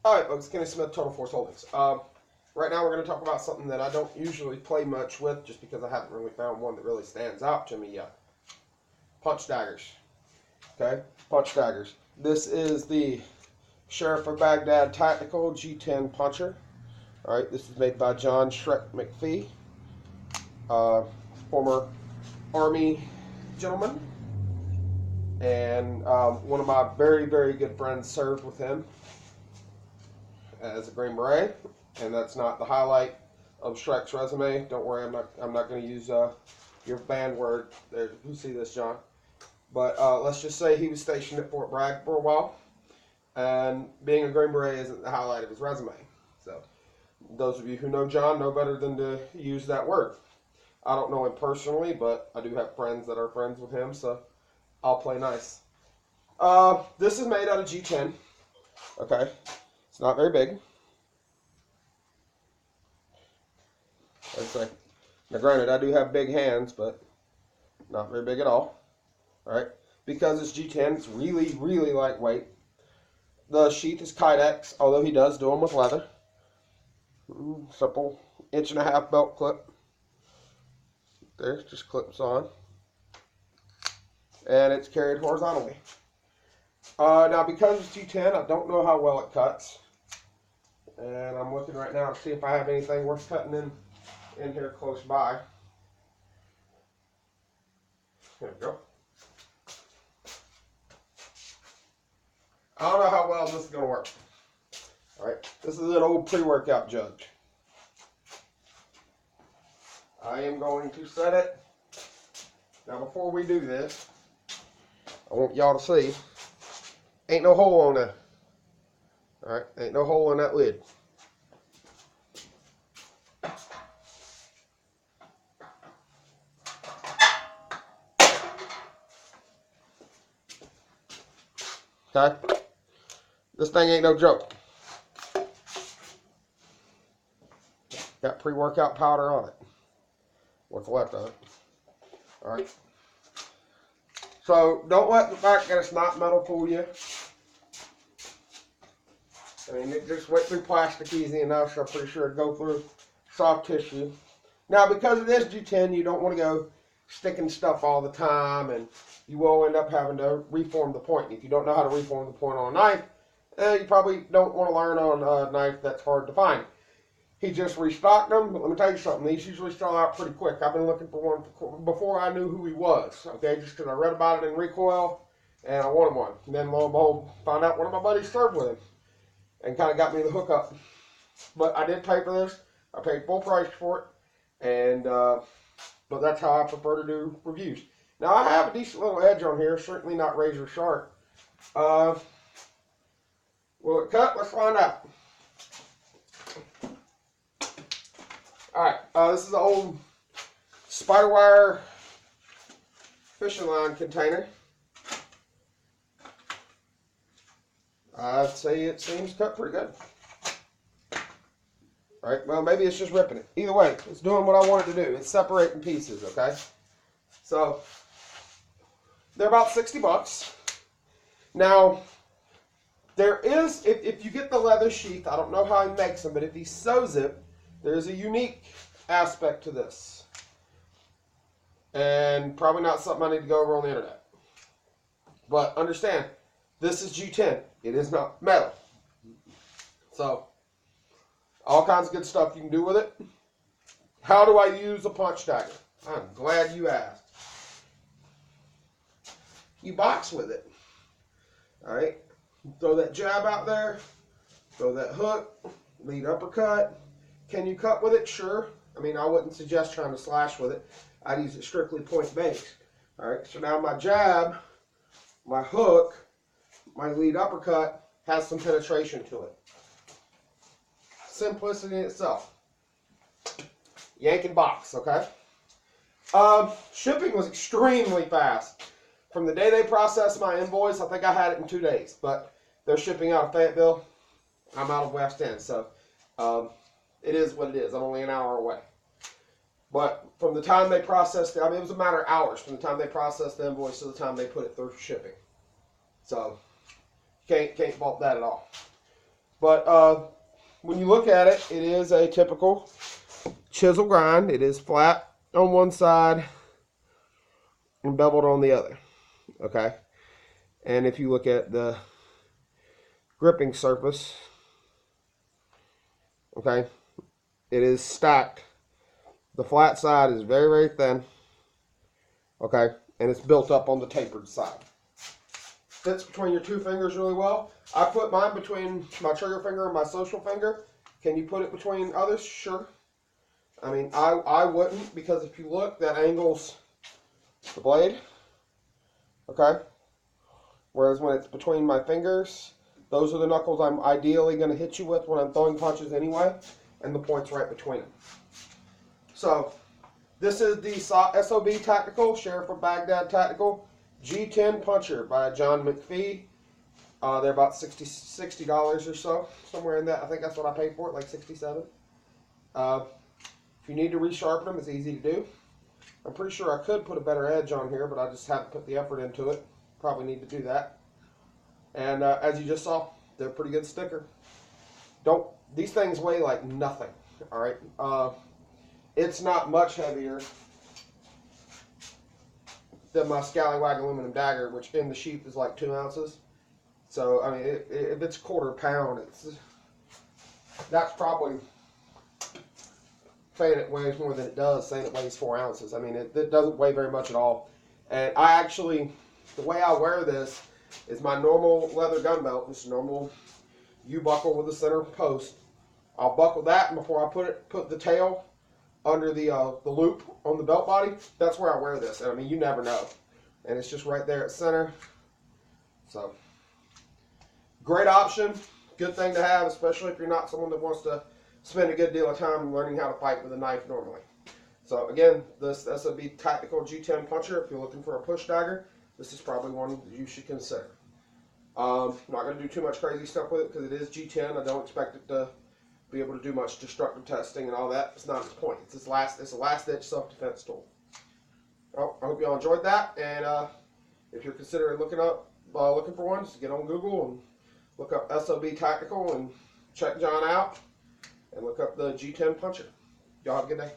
Alright folks, Kenny Smith, Total Force Holdings. Right now we're going to talk about something that I don't usually play much with just because I haven't really found one that really stands out to me yet. Punch daggers. Okay, punch daggers. This is the Sheriff of Baghdad Tactical G10 Puncher. Alright, this is made by John Shrek McPhee, former Army gentleman. And one of my very, very good friends served with him as a Green Beret, and that's not the highlight of Shrek's resume. Don't worry, I'm not going to use your banned word there. You see this, John? But let's just say he was stationed at Fort Bragg for a while, and being a Green Beret isn't the highlight of his resume. So those of you who know John know better than to use that word. I don't know him personally, but I do have friends that are friends with him, so I'll play nice. This is made out of G10. Okay, it's not very big. I'd say. Now, granted, I do have big hands, but not very big at all. All right, because it's G10, it's really, really lightweight. The sheath is Kydex, although he does do them with leather. Simple 1.5-inch belt clip. There, just clips on. And it's carried horizontally. Now, because it's G10, I don't know how well it cuts. And I'm looking right now to see if I have anything worth cutting in here close by. There we go. I don't know how well this is going to work. Alright, this is an old pre-workout jug. I am going to set it. Now, before we do this, I want y'all to see, ain't no hole on that. Alright, ain't no hole in that lid. Okay? This thing ain't no joke. Got pre-workout powder on it. What's left of it. Alright. So, don't let the fact that it's not metal fool you. I mean, it just went through plastic easy enough, so I'm pretty sure it'd go through soft tissue. Now, because it is G10, you don't want to go sticking stuff all the time, and you will end up having to reform the point. And if you don't know how to reform the point on a knife, you probably don't want to learn on a knife that's hard to find. He just restocked them, but let me tell you something, these usually sell out pretty quick. I've been looking for one before I knew who he was, okay, just because I read about it in Recoil, and I wanted one. And then, lo and behold, found out one of my buddies served with him, and kind of got me the hookup. But I did pay for this. I paid full price for it, and but that's how I prefer to do reviews. Now, I have a decent little edge on here, certainly not razor sharp. Will it cut? Let's find out. Alright, this is an old spider wire fishing line container. I'd say it seems cut pretty good. Alright, well, maybe it's just ripping it. Either way, it's doing what I want it to do. It's separating pieces, okay? So, they're about 60 bucks. Now, there is, if you get the leather sheath, I don't know how he makes them, but if he sews it, there's a unique aspect to this. And probably not something I need to go over on the internet. But understand, this is G10. It is not metal. So, all kinds of good stuff you can do with it. How do I use a punch dagger? I'm glad you asked. You box with it. Alright? Throw that jab out there. Throw that hook. Lead uppercut. Can you cut with it? Sure. I mean, I wouldn't suggest trying to slash with it. I'd use it strictly point based. Alright, so now my jab, my hook, my lead uppercut has some penetration to it. Simplicity in itself. Yank and box, okay? Shipping was extremely fast. From the day they processed my invoice, I think I had it in 2 days. But they're shipping out of Fayetteville. I'm out of West End, so it is what it is. I'm only an hour away. But from the time they processed it, I mean, it was a matter of hours from the time they processed the invoice to the time they put it through shipping. So, can't fault that at all. But when you look at it, it is a typical chisel grind. It is flat on one side and beveled on the other. Okay. And if you look at the gripping surface, okay, it is stacked. The flat side is very, very thin. Okay. And it's built up on the tapered side. Fits between your two fingers really well. I put mine between my trigger finger and my social finger. Can you put it between others? Sure. I mean, I wouldn't, because if you look, that angles the blade. Okay. Whereas when it's between my fingers, those are the knuckles I'm ideally going to hit you with when I'm throwing punches anyway, and the point's right between them. So, this is the SOB Tactical, Sheriff of Baghdad Tactical G10 Puncher by John McPhee. They're about $60 or so, somewhere in that. I think that's what I paid for it, like $67. If you need to resharpen them, it's easy to do. I'm pretty sure I could put a better edge on here, but I just haven't put the effort into it. Probably need to do that. And as you just saw, they're a pretty good sticker. These things weigh like nothing. All right, it's not much heavier than my Scallywag aluminum dagger, which in the sheath is like 2 ounces. So I mean, if it's quarter pound, that's probably saying it weighs more than it does, saying it weighs 4 ounces. I mean, it doesn't weigh very much at all. And I actually, the way I wear this is my normal leather gun belt, just a normal U-buckle with a center post. I'll buckle that before I put the tail under the loop on the belt body. That's where I wear this. And I mean, you never know. And it's just right there at center. So, great option. Good thing to have, especially if you're not someone that wants to spend a good deal of time learning how to fight with a knife normally. So again, this SOB Tactical G10 Puncher, if you're looking for a push dagger, this is probably one that you should consider. I'm not going to do too much crazy stuff with it because it is G10. I don't expect it to be able to do much destructive testing and all that. It's not its point. It's a last-ditch self-defense tool. Well, I hope y'all enjoyed that, and if you're considering looking for one, just get on Google and look up SOB Tactical and check John out, and look up the G10 Puncher. Y'all have a good day.